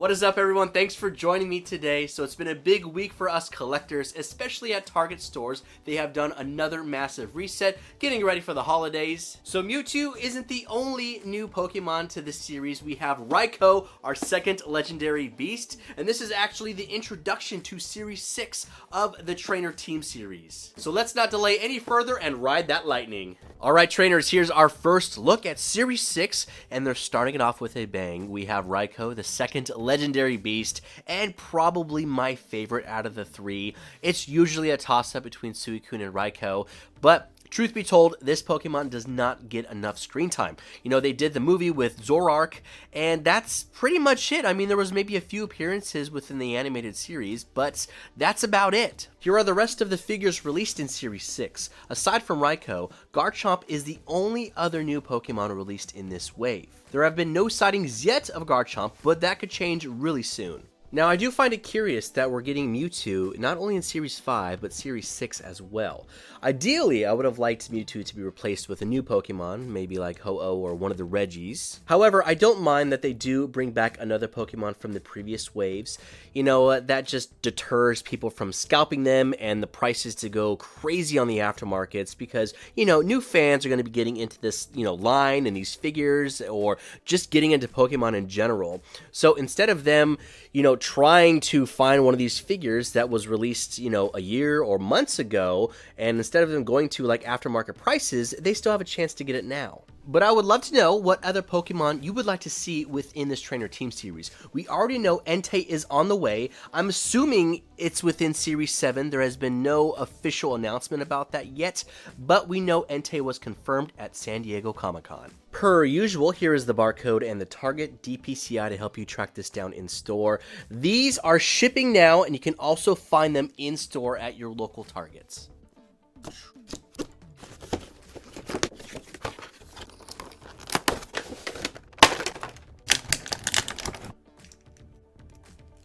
What is up, everyone? Thanks for joining me today. So it's been a big week for us collectors, especially at Target stores. They have done another massive reset, getting ready for the holidays. So Mewtwo isn't the only new Pokemon to this series. We have Raikou, our second legendary beast, and this is actually the introduction to Series 6 of the Trainer Team series. So let's not delay any further and ride that lightning. Alright trainers, here's our first look at Series 6, and they're starting it off with a bang. We have Raikou, the second legendary beast, and probably my favorite out of the three. It's usually a toss-up between SUICUNE and Raikou, but truth be told, this Pokemon does not get enough screen time. You know, they did the movie with ZERAORA, and that's pretty much it. I mean, there was maybe a few appearances within the animated series, but that's about it. Here are the rest of the figures released in Series 6. Aside from Raikou, Garchomp is the only other new Pokemon released in this wave. There have been no sightings yet of Garchomp, but that could change really soon. Now, I do find it curious that we're getting Mewtwo not only in Series 5, but Series 6 as well. Ideally, I would have liked Mewtwo to be replaced with a new Pokemon, maybe like Ho-Oh or one of the Reggies. However, I don't mind that they do bring back another Pokemon from the previous waves. You know, that just deters people from scalping them and the prices to go crazy on the aftermarkets because, you know, new fans are going to be getting into this, line and these figures or just getting into Pokemon in general. So instead of them, trying to find one of these figures that was released, a year or months ago, and instead of them going to like aftermarket prices, they still have a chance to get it now. But I would love to know what other Pokemon you would like to see within this Trainer Team series. We already know Entei is on the way. I'm assuming it's within Series 7. There has been no official announcement about that yet, but we know Entei was confirmed at San Diego Comic-Con. Per usual, here is the barcode and the Target DPCI to help you track this down in store. These are shipping now, and you can also find them in store at your local Targets.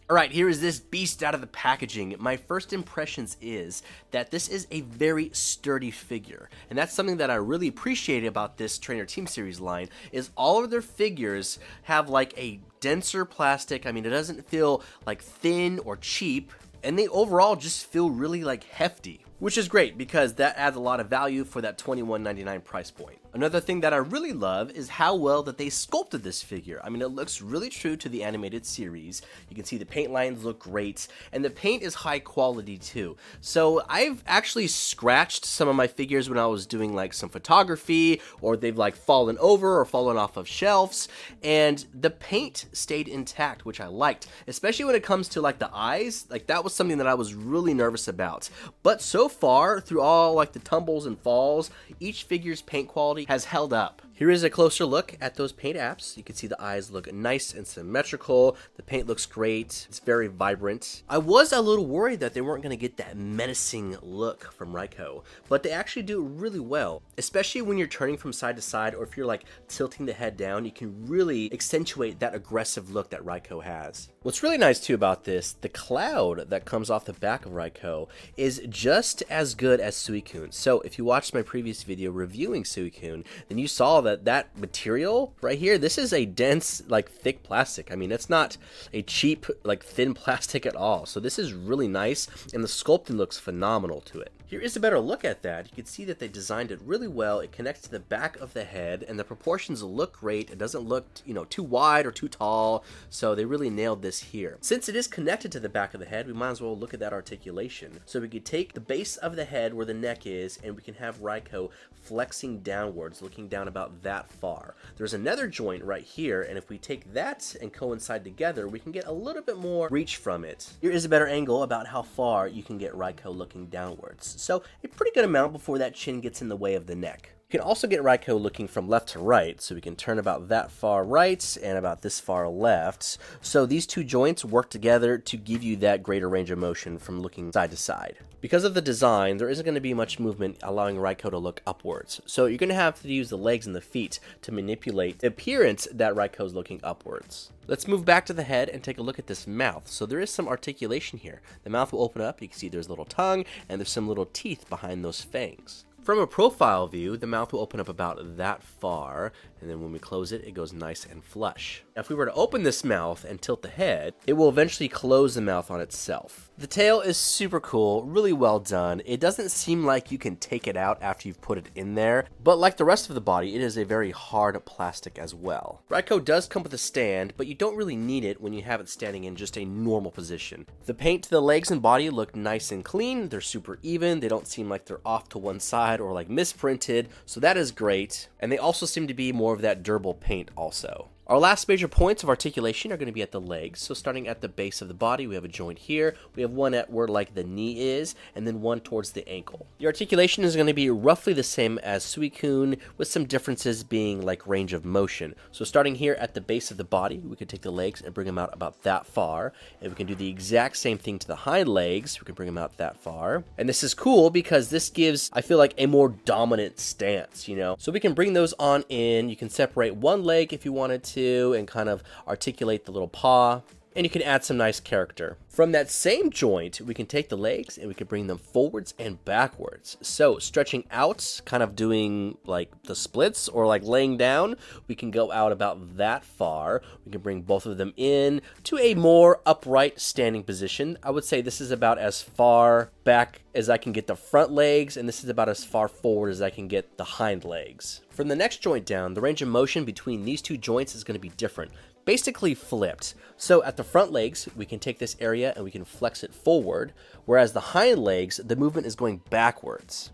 Alright, here is this beast out of the packaging. My first impressions is that this is a very sturdy figure. And that's something that I really appreciate about this Trainer Team series line, is all of their figures have like a denser plastic. I mean, it doesn't feel like thin or cheap, and they overall just feel really like hefty. Which is great because that adds a lot of value for that $21.99 price point. Another thing that I really love is how well that they sculpted this figure. I mean, it looks really true to the animated series. You can see the paint lines look great, and the paint is high quality too. So I've actually scratched some of my figures when I was doing like some photography, or they've like fallen over or fallen off of shelves, and the paint stayed intact, which I liked, especially when it comes to like the eyes. Like that was something that I was really nervous about. But so far, through all like the tumbles and falls, each figure's paint quality has held up. Here is a closer look at those paint apps. You can see the eyes look nice and symmetrical. The paint looks great. It's very vibrant. I was a little worried that they weren't going to get that menacing look from Raikou, but they actually do it really well, especially when you're turning from side to side, or if you're like tilting the head down, you can really accentuate that aggressive look that Raikou has. What's really nice too about this, the cloud that comes off the back of Raikou is just as good as SUICUNE. So if you watched my previous video reviewing SUICUNE, then you saw that material right here, this is a dense, like thick plastic. I mean, it's not a cheap, like thin plastic at all. So this is really nice, and the sculpting looks phenomenal to it. Here is a better look at that. You can see that they designed it really well. It connects to the back of the head, and the proportions look great. It doesn't look, too wide or too tall, so they really nailed this here. Since it is connected to the back of the head, we might as well look at that articulation. So we could take the base of the head where the neck is, and we can have Raikou flexing downwards, looking down about that far. There's another joint right here, and if we take that and coincide together, we can get a little bit more reach from it. Here is a better angle about how far you can get Raikou looking downwards. So a pretty good amount before that chin gets in the way of the neck. You can also get Raikou looking from left to right, so we can turn about that far right and about this far left. So these two joints work together to give you that greater range of motion from looking side to side. Because of the design, there isn't going to be much movement allowing Raikou to look upwards. So you're going to have to use the legs and the feet to manipulate the appearance that Raikou is looking upwards. Let's move back to the head and take a look at this mouth. So there is some articulation here. The mouth will open up, you can see there's a little tongue, and there's some little teeth behind those fangs. From a profile view, the mouth will open up about that far, and then when we close it, it goes nice and flush. Now, if we were to open this mouth and tilt the head, it will eventually close the mouth on itself. The tail is super cool, really well done. It doesn't seem like you can take it out after you've put it in there, but like the rest of the body, it is a very hard plastic as well. Raikou does come with a stand, but you don't really need it when you have it standing in just a normal position. The paint to the legs and body look nice and clean. They're super even. They don't seem like they're off to one side or like misprinted, so that is great. And they also seem to be more of that durable paint also. Our last major points of articulation are going to be at the legs. So starting at the base of the body, we have a joint here. We have one at where like the knee is, and then one towards the ankle. The articulation is going to be roughly the same as SUICUNE, with some differences being like range of motion. So starting here at the base of the body, we could take the legs and bring them out about that far. And we can do the exact same thing to the hind legs. We can bring them out that far. And this is cool because this gives, I feel like, a more dominant stance, you know? So we can bring those on in. You can separate one leg if you wanted to, and kind of articulate the little paw, and you can add some nice character. From that same joint, we can take the legs and we can bring them forwards and backwards. So stretching out, kind of doing like the splits or like laying down, we can go out about that far. We can bring both of them in to a more upright standing position. I would say this is about as far back as I can get the front legs, and this is about as far forward as I can get the hind legs. From the next joint down, the range of motion between these two joints is going to be different. Basically flipped. So at the front legs, we can take this area and we can flex it forward, whereas the hind legs, the movement is going backwards.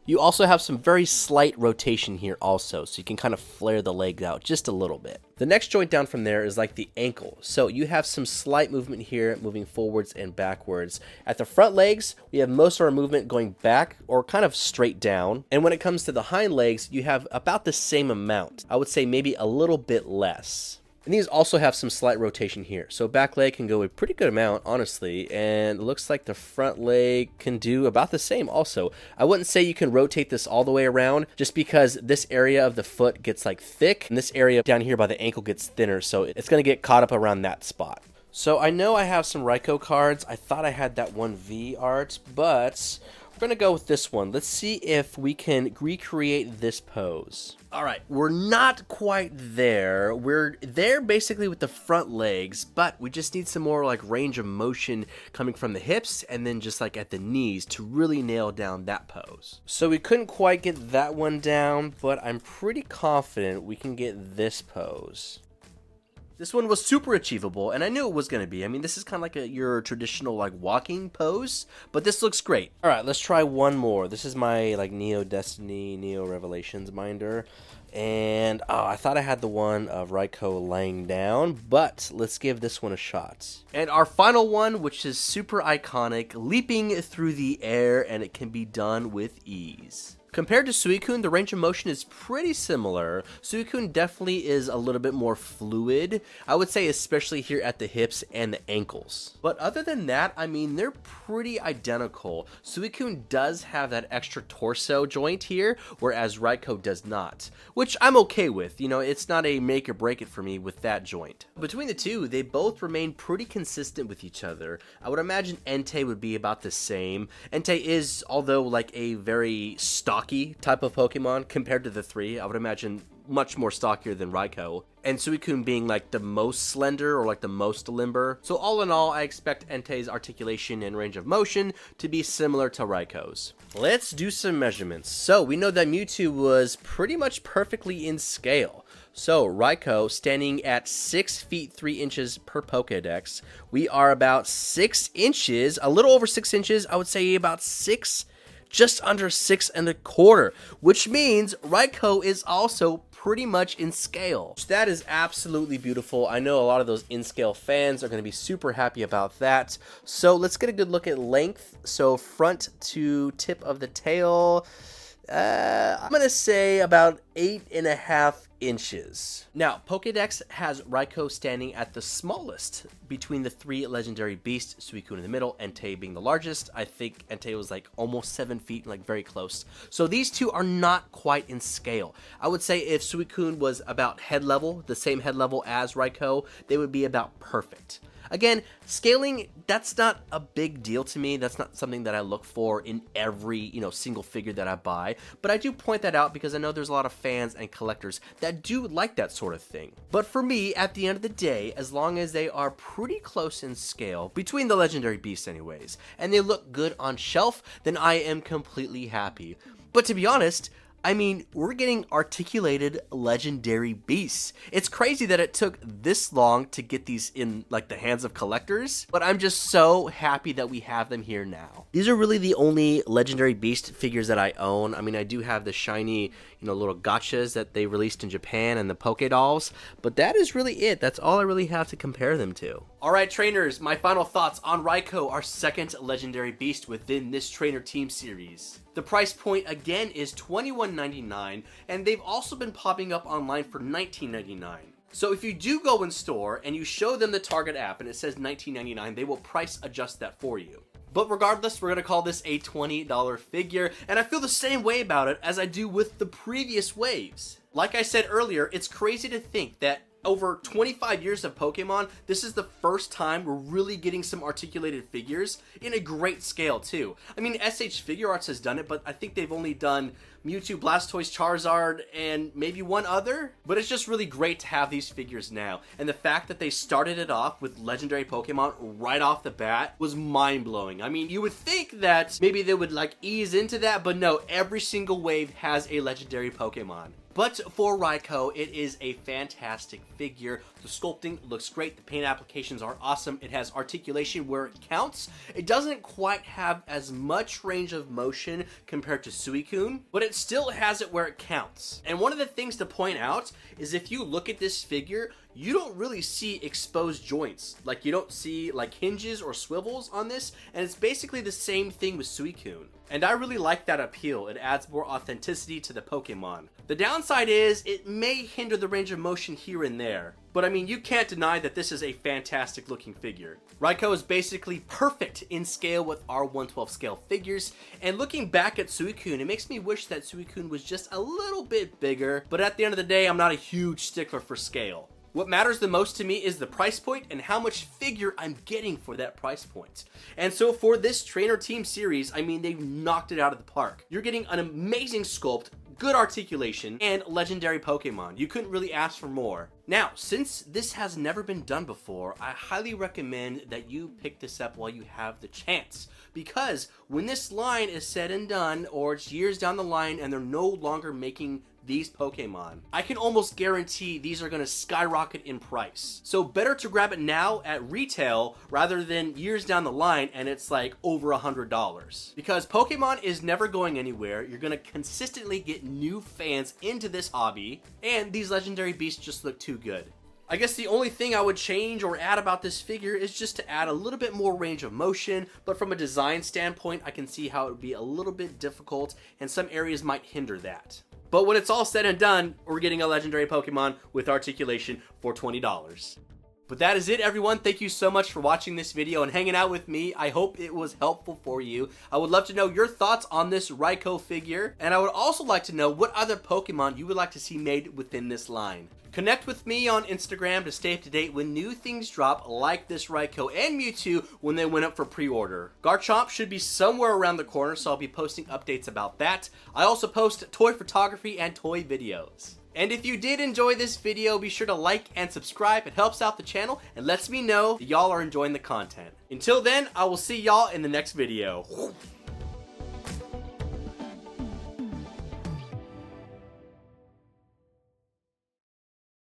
You also have some very slight rotation here also, so you can kind of flare the leg out just a little bit. The next joint down from there is like the ankle. So you have some slight movement here, moving forwards and backwards. At the front legs, we have most of our movement going back or kind of straight down. And when it comes to the hind legs, you have about the same amount. I would say maybe a little bit less. And these also have some slight rotation here. So back leg can go a pretty good amount, honestly, and it looks like the front leg can do about the same also. I wouldn't say you can rotate this all the way around just because this area of the foot gets like thick and this area down here by the ankle gets thinner, so it's going to get caught up around that spot. So I know I have some Raikou cards. I thought I had that 1V art, but we're going to go with this one. Let's see if we can recreate this pose. All right, we're not quite there. We're there basically with the front legs, but we just need some more like range of motion coming from the hips and then just like at the knees to really nail down that pose. So we couldn't quite get that one down, but I'm pretty confident we can get this pose. This one was super achievable, and I knew it was going to be. I mean, this is kind of like your traditional like walking pose, but this looks great. All right, let's try one more. This is my like Neo Destiny, Neo Revelations binder, and I thought I had the one of Raikou laying down, but let's give this one a shot. And our final one, which is super iconic, leaping through the air, and it can be done with ease. Compared to SUICUNE, the range of motion is pretty similar. SUICUNE definitely is a little bit more fluid, I would say, especially here at the hips and the ankles. But other than that, I mean, they're pretty identical. SUICUNE does have that extra torso joint here, whereas Raikou does not, which I'm okay with. You know, it's not a make or break it for me with that joint. Between the two, they both remain pretty consistent with each other. I would imagine Entei would be about the same. Entei is, although like a very stocky type of Pokemon compared to the three, I would imagine much more stockier than Raikou, and SUICUNE being like the most slender or like the most limber. So all in all, I expect Entei's articulation and range of motion to be similar to Raikou's. Let's do some measurements. So we know that Mewtwo was pretty much perfectly in scale. So Raikou standing at 6 feet 3 inches per Pokedex. We are about 6 inches, a little over 6 inches, I would say about 6, just under 6¼ which means Raikou is also pretty much in scale. That is absolutely beautiful. I know a lot of those in-scale fans are going to be super happy about that. So let's get a good look at length. So front to tip of the tail, I'm going to say about 8½ inches. Now, Pokedex has Raikou standing at the smallest between the 3 legendary beasts, SUICUNE in the middle, Entei being the largest. I think Entei was like almost 7 feet, like very close. So these two are not quite in scale. I would say if SUICUNE was about head level, the same head level as Raikou, they would be about perfect. Again, scaling, that's not a big deal to me. That's not something that I look for in every, single figure that I buy. But I do point that out because I know there's a lot of fans and collectors that that do like that sort of thing. But for me, at the end of the day, as long as they are pretty close in scale, between the legendary beasts anyways, and they look good on shelf, then I am completely happy. But to be honest, I mean, we're getting articulated legendary beasts. It's crazy that it took this long to get these in like the hands of collectors, but I'm just so happy that we have them here now. These are really the only legendary beast figures that I own. I mean, I do have the shiny, little gachas that they released in Japan and the Poké Dolls, but that is really it. That's all I really have to compare them to. Alright trainers, my final thoughts on Raikou, our second legendary beast within this trainer team series. The price point again is $21.99, and they've also been popping up online for $19.99. So if you do go in store and you show them the Target app and it says $19.99, they will price adjust that for you. But regardless, we're going to call this a $20 figure, and I feel the same way about it as I do with the previous waves. Like I said earlier, it's crazy to think that over 25 years of Pokemon, this is the first time we're really getting some articulated figures in a great scale too. I mean, SH Figure Arts has done it, but I think they've only done Mewtwo, Blastoise, Charizard, and maybe one other. But it's just really great to have these figures now. And the fact that they started it off with legendary Pokemon right off the bat was mind-blowing. I mean, you would think that maybe they would like ease into that, but no, every single wave has a legendary Pokemon. But for Raikou, it is a fantastic figure. The sculpting looks great, the paint applications are awesome, it has articulation where it counts. It doesn't quite have as much range of motion compared to SUICUNE, but it still has it where it counts. And one of the things to point out is if you look at this figure, you don't really see exposed joints. Like, you don't see like hinges or swivels on this, and it's basically the same thing with SUICUNE. And I really like that appeal. It adds more authenticity to the Pokemon. The downside is it may hinder the range of motion here and there. But I mean, you can't deny that this is a fantastic looking figure. Raikou is basically perfect in scale with our 1/12 scale figures, and looking back at SUICUNE, it makes me wish that SUICUNE was just a little bit bigger, but at the end of the day, I'm not a huge stickler for scale. What matters the most to me is the price point and how much figure I'm getting for that price point. And so for this trainer team series, I mean, they've knocked it out of the park. You're getting an amazing sculpt, good articulation, and legendary Pokemon. You couldn't really ask for more. Now, since this has never been done before, I highly recommend that you pick this up while you have the chance. Because when this line is said and done, or it's years down the line and they're no longer making these Pokemon, I can almost guarantee these are going to skyrocket in price. So better to grab it now at retail rather than years down the line and it's like over $100. Because Pokemon is never going anywhere. You're going to consistently get new fans into this hobby, and these legendary beasts just look too good. I guess the only thing I would change or add about this figure is just to add a little bit more range of motion, but from a design standpoint, I can see how it would be a little bit difficult and some areas might hinder that. But when it's all said and done, we're getting a legendary Pokemon with articulation for $20. But that is it, everyone. Thank you so much for watching this video and hanging out with me. I hope it was helpful for you. I would love to know your thoughts on this Raikou figure, and I would also like to know what other Pokemon you would like to see made within this line. Connect with me on Instagram to stay up to date when new things drop, like this Raikou and Mewtwo when they went up for pre-order. Garchomp should be somewhere around the corner, so I'll be posting updates about that. I also post toy photography and toy videos. And if you did enjoy this video, be sure to like and subscribe. It helps out the channel and lets me know that y'all are enjoying the content. Until then, I will see y'all in the next video.